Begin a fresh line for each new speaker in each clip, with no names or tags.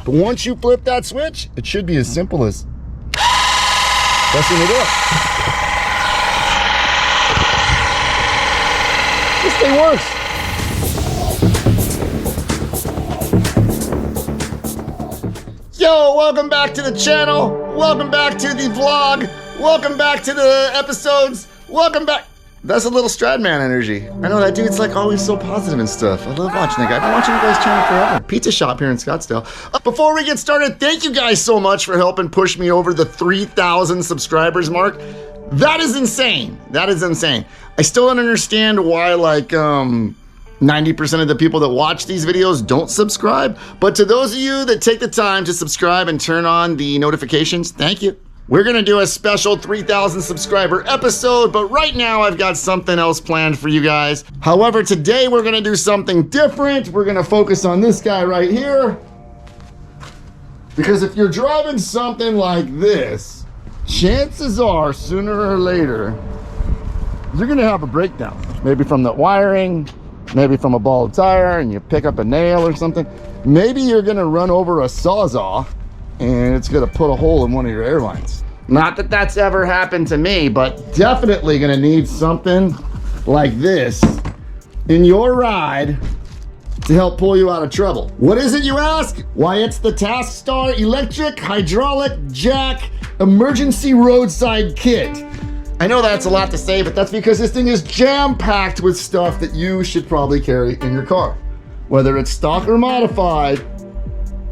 But once you flip that switch, it should be as simple as pressing it up. This thing works. Yo, welcome back to the channel. Welcome back to the vlog. Welcome back to the episodes. Welcome back. That's a little Stradman energy. I know that dude's like always so positive and stuff. I love watching that guy. I've been watching you guys' channel forever. Pizza shop here in Scottsdale. Before we get started, thank you guys so much for helping push me over the 3,000 subscribers mark. That is insane. That is insane. I still don't understand why like 90% of the people that watch these videos don't subscribe. But to those of you that take the time to subscribe and turn on the notifications, thank you. We're gonna do a special 3,000 subscriber episode, but right now I've got something else planned for you guys. However, today we're gonna do something different. We're gonna focus on this guy right here. Because if you're driving something like this, chances are sooner or later, you're gonna have a breakdown. Maybe from the wiring, maybe from a bald tire and you pick up a nail or something. Maybe you're gonna run over a Sawzall and it's gonna put a hole in one of your air lines. Not that that's ever happened to me, but definitely gonna need something like this in your ride to help pull you out of trouble. What is it, you ask? Why, it's the TaskStar Electric Hydraulic Jack Emergency Roadside Kit. I know that's a lot to say, but that's because this thing is jam-packed with stuff that you should probably carry in your car. Whether it's stock or modified,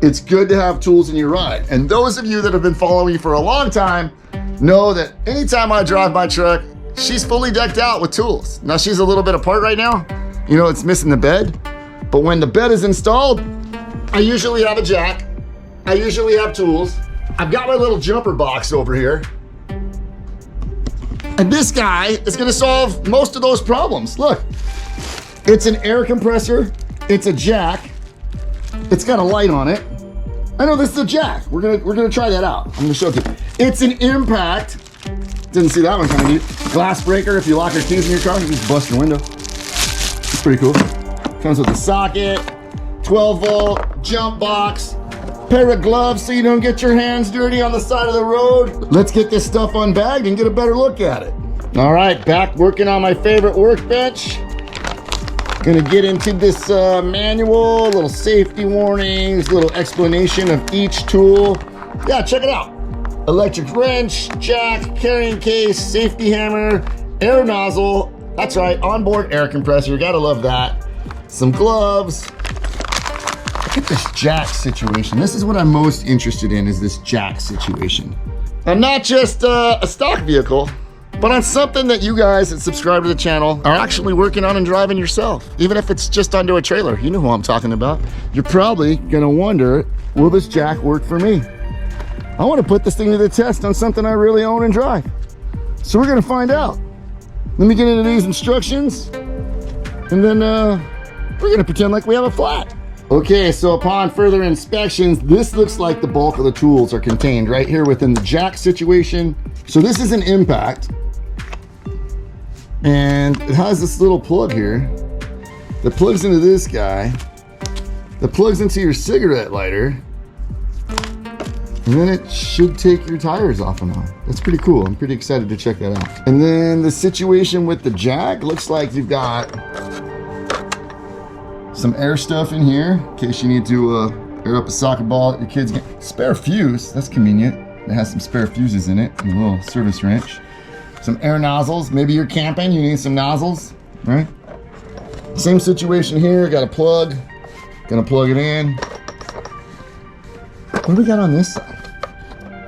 it's good to have tools in your ride. And those of you that have been following me for a long time know that anytime I drive my truck, she's fully decked out with tools. Now she's a little bit apart right now. You know, it's missing the bed. But when the bed is installed, I usually have a jack. I usually have tools. I've got my little jumper box over here. And this guy is gonna solve most of those problems. Look, it's an air compressor. It's a jack. It's got a light on it. I know this is a jack. We're gonna try that out. I'm gonna show it to you. It's an impact. Didn't see that one coming. Neat. Glass breaker. If you lock your keys in your car, you can just bust your window. It's pretty cool. Comes with a socket, 12 volt, jump box, pair of gloves so you don't get your hands dirty on the side of the road. Let's get this stuff unbagged and get a better look at it. All right, back working on my favorite workbench. Gonna get into this manual, little safety warnings, little explanation of each tool. Yeah, check it out. Electric wrench, jack, carrying case, safety hammer, air nozzle. That's right, onboard air compressor, gotta love that. Some gloves. Look at this jack situation. This is what I'm most interested in, is this jack situation. And not just a stock vehicle, but on something that you guys that subscribe to the channel are actually working on and driving yourself. Even if it's just onto a trailer, you know who I'm talking about. You're probably gonna wonder, will this jack work for me? I wanna put this thing to the test on something I really own and drive. So we're gonna find out. Let me get into these instructions, and then we're gonna pretend like we have a flat. Okay, so upon further inspections, this looks like the bulk of the tools are contained right here within the jack situation. So this is an impact. And it has this little plug here that plugs into this guy, that plugs into your cigarette lighter, and then it should take your tires off and on. That's pretty cool. I'm pretty excited to check that out. And then the situation with the jack looks like you've got some air stuff in here in case you need to air up a soccer ball that your kids get. Spare fuse, that's convenient. It has some spare fuses in it and a little service wrench. Some air nozzles. Maybe you're camping, you need some nozzles, right? Same situation here, got a plug. Gonna plug it in. What do we got on this side?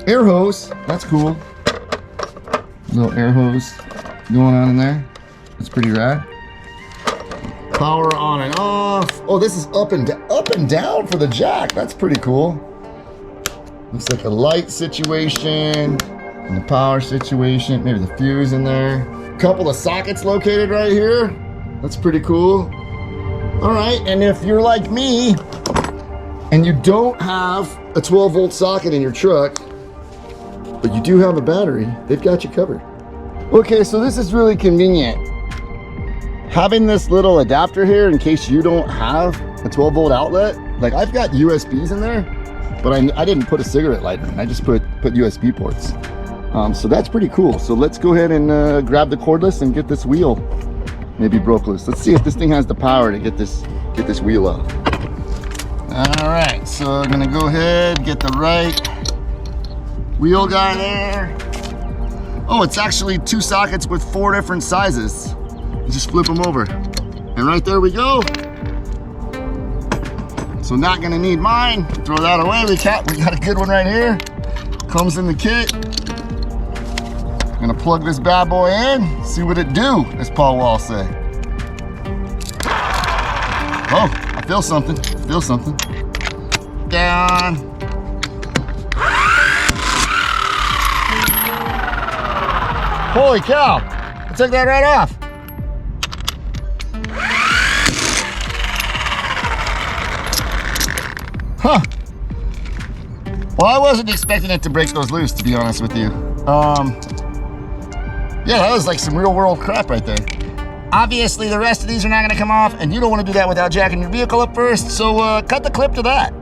Air hose, that's cool. Little air hose going on in there. That's pretty rad. Power on and off. Oh, this is up and down for the jack. That's pretty cool. Looks like a light situation. And the power situation, maybe the fuse in there. Couple of sockets located right here. That's pretty cool. All right, and if you're like me and you don't have a 12 volt socket in your truck, but you do have a battery, they've got you covered. Okay, so this is really convenient. Having this little adapter here in case you don't have a 12 volt outlet. Like I've got USBs in there, but I didn't put a cigarette lighter in. I just put USB ports. So that's pretty cool. So let's go ahead and grab the cordless and get this wheel maybe broke loose. Let's see if this thing has the power to get this wheel out. All right, so I'm gonna go ahead, get the right wheel guy there. Oh, it's actually 2 sockets with 4 different sizes. You just flip them over. And right there we go. So not gonna need mine. Throw that away. We got a good one right here. Comes in the kit. Gonna plug this bad boy in, see what it do, as Paul Wall say. Oh, I feel something. Feel something. Down. Holy cow! I took that right off. Huh. Well, I wasn't expecting it to break those loose, to be honest with you. Yeah, that was like some real world crap right there. Obviously, the rest of these are not gonna come off, and you don't wanna do that without jacking your vehicle up first, so cut the clip to that.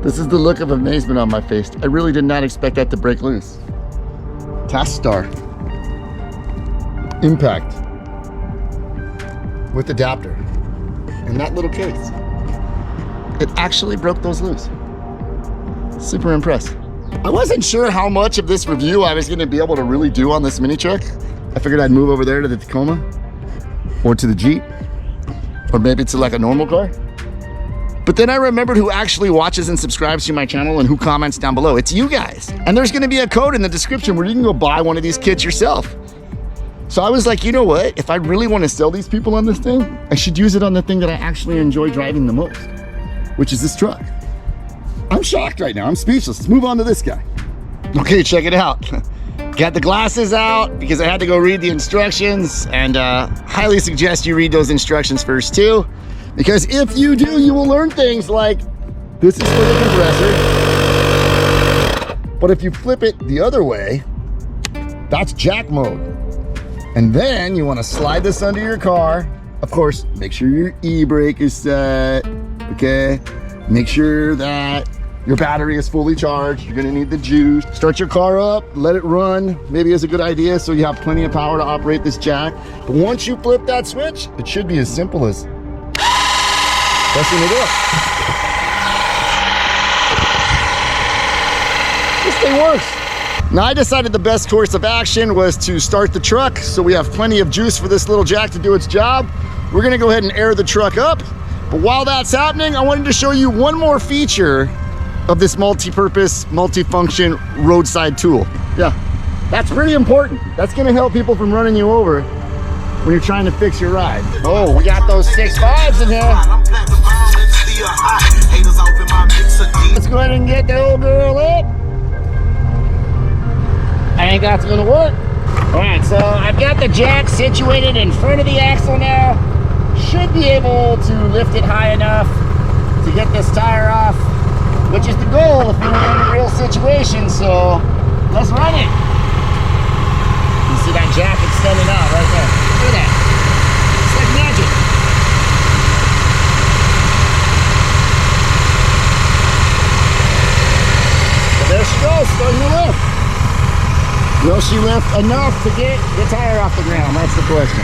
This is the look of amazement on my face. I really did not expect that to break loose. TaskStar Impact with adapter in that little case. It actually broke those loose. Super impressed. I wasn't sure how much of this review I was gonna be able to really do on this mini truck. I figured I'd move over there to the Tacoma or to the Jeep or maybe to like a normal car. But then I remembered who actually watches and subscribes to my channel and who comments down below. It's you guys. And there's gonna be a code in the description where you can go buy one of these kits yourself. So I was like, you know what? If I really wanna sell these people on this thing, I should use it on the thing that I actually enjoy driving the most, which is this truck. I'm shocked right now, I'm speechless. Let's move on to this guy. Okay, check it out. Got the glasses out because I had to go read the instructions, and highly suggest you read those instructions first too, because if you do, you will learn things like this is for the compressor, but if you flip it the other way, that's jack mode. And then you want to slide this under your car. Of course, make sure your e-brake is set, okay? Make sure that your battery is fully charged. You're gonna need the juice. Start your car up, let it run. Maybe it's a good idea so you have plenty of power to operate this jack. But once you flip that switch, it should be as simple as pressing it up. This thing works. Now I decided the best course of action was to start the truck so we have plenty of juice for this little jack to do its job. We're gonna go ahead and air the truck up. But while that's happening, I wanted to show you one more feature of this multi-purpose, multi-function roadside tool. Yeah, that's pretty important. That's gonna help people from running you over when you're trying to fix your ride. Oh, we got those 6.5s in here. Let's go ahead and get the old girl up. I think that's gonna work. All right, so I've got the jack situated in front of the axle now. Should be able to lift it high enough to get this tire off, which is the goal if we were in a real situation, so let's run it. You see that jack extending out right there. Look at that. It's like magic. So there she goes, starting to lift. Will she lift enough to get the tire off the ground? That's the question.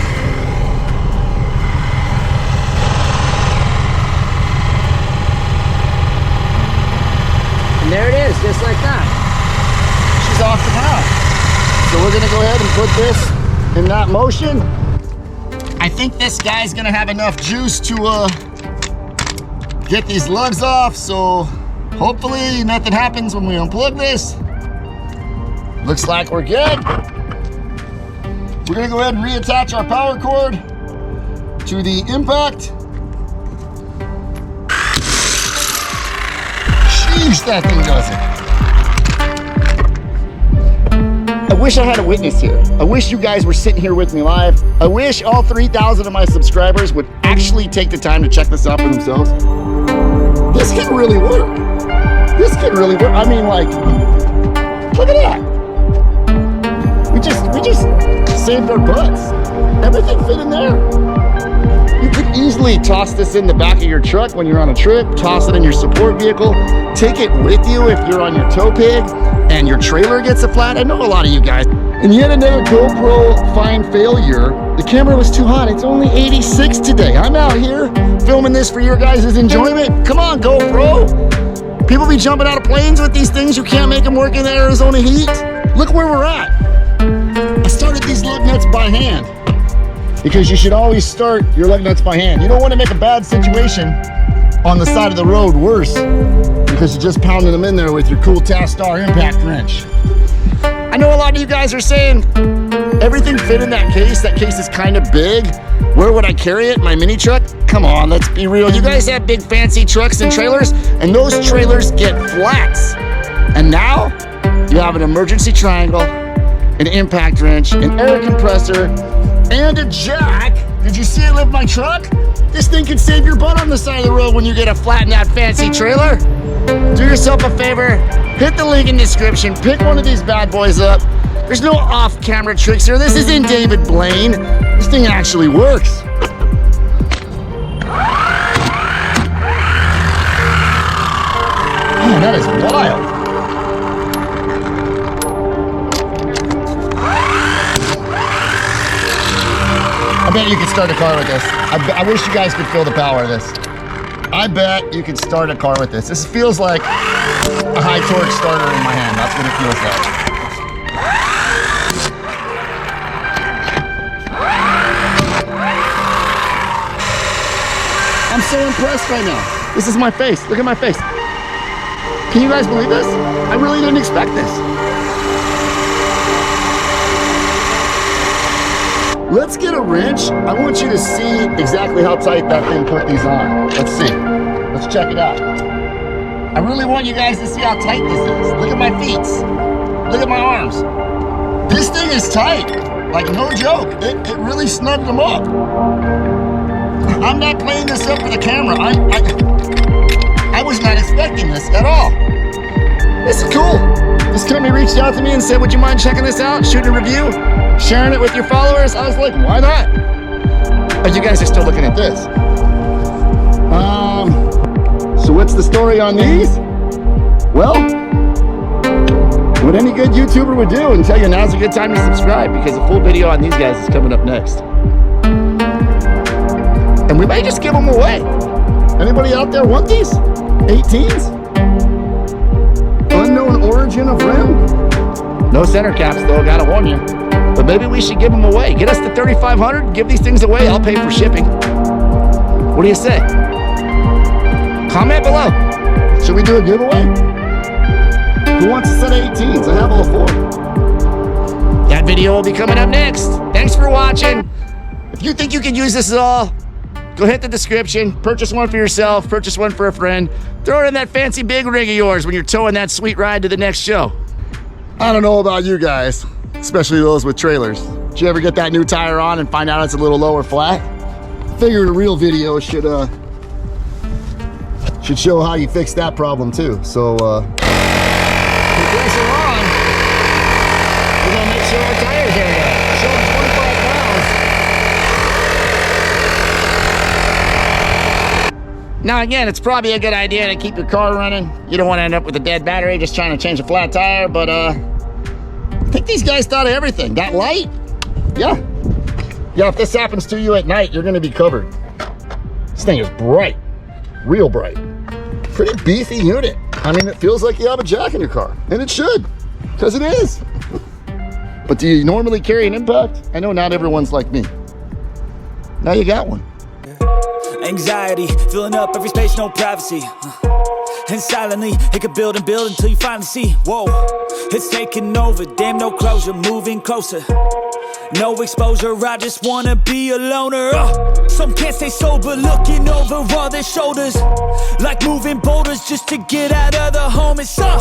And there it is, just like that. She's off the ground. So we're gonna go ahead and put this in that motion. I think this guy's gonna have enough juice to get these lugs off, so hopefully nothing happens when we unplug this. Looks like we're good. We're gonna go ahead and reattach our power cord to the impact. Sheesh, that thing does it. I wish I had a witness here. I wish you guys were sitting here with me live. I wish all 3,000 of my subscribers would actually take the time to check this out for themselves. This can really work. This can really work. I mean, like, look at that. We just saved our butts. Everything fit in there. You could easily toss this in the back of your truck when you're on a trip, toss it in your support vehicle, take it with you if you're on your tow pig and your trailer gets a flat. I know a lot of you guys. And yet another GoPro find failure. The camera was too hot. It's only 86 today. I'm out here filming this for your guys' enjoyment. Come on, GoPro. People be jumping out of planes with these things. You can't make them work in the Arizona heat. Look where we're at. I started these lug nuts by hand because you should always start your lug nuts by hand. You don't want to make a bad situation on the side of the road worse because you're just pounding them in there with your cool TaskStar impact wrench. I know a lot of you guys are saying, everything fit in that case. That case is kind of big. Where would I carry it? My mini truck? Come on, let's be real. You guys have big fancy trucks and trailers, and those trailers get flats. And now you have an emergency triangle, an impact wrench, an air compressor, and a jack. Did you see it lift my truck? This thing can save your butt on the side of the road when you get a flat in that fancy trailer. Do yourself a favor, hit the link in the description, pick one of these bad boys up. There's no off-camera tricks here. This isn't David Blaine. This thing actually works. Man, that is wild. I bet you could start a car with this. I wish you guys could feel the power of this. I bet you could start a car with this. This feels like a high torque starter in my hand. That's what it feels like. I'm so impressed right now. This is my face. Look at my face. Can you guys believe this? I really didn't expect this. Let's get a wrench. I want you to see exactly how tight that thing put these on. Let's see. Let's check it out. I really want you guys to see how tight this is. Look at my feet. Look at my arms. This thing is tight. Like, no joke. It really snugged them up. I'm not playing this up for the camera. I was not expecting this at all. This is cool. This company reached out to me and said, would you mind checking this out, shooting a review, sharing it with your followers? I was like, why not? But you guys are still looking at this. So what's the story on these? Well, what any good YouTuber would do and tell you now's a good time to subscribe because a full video on these guys is coming up next. And we may just give them away. Anybody out there want these? 18s? Unknown origin of rim? No center caps though, gotta warn you. But maybe we should give them away. Get us to 3,500, give these things away, I'll pay for shipping. What do you say? Comment below. Should we do a giveaway? Who wants a set of 18s? I have all 4. That video will be coming up next. Thanks for watching. If you think you can use this at all, go hit the description, purchase one for yourself, purchase one for a friend, throw it in that fancy big rig of yours when you're towing that sweet ride to the next show. I don't know about you guys, especially those with trailers. Did you ever get that new tire on and find out it's a little low or flat? Figured a real video should show how you fix that problem too. So, compressor on, we're gonna make sure our tires are showing 25 pounds. Now again, it's probably a good idea to keep your car running. You don't want to end up with a dead battery just trying to change a flat tire, but I think these guys thought of everything. That light? Yeah, if this happens to you at night, you're gonna be covered. This thing is bright, real bright. Pretty beefy unit. I mean, it feels like you have a jack in your car, and it should, because it is. But do you normally carry an impact? I know not everyone's like me. Now you got one.
Anxiety, filling up every space, no privacy. And silently, it could build and build until you finally see. Whoa, it's taking over, damn no closure, moving closer. No exposure, I just wanna be a loner. Some can't stay sober, looking over all their shoulders. Like moving boulders just to get out of the home, it sucks.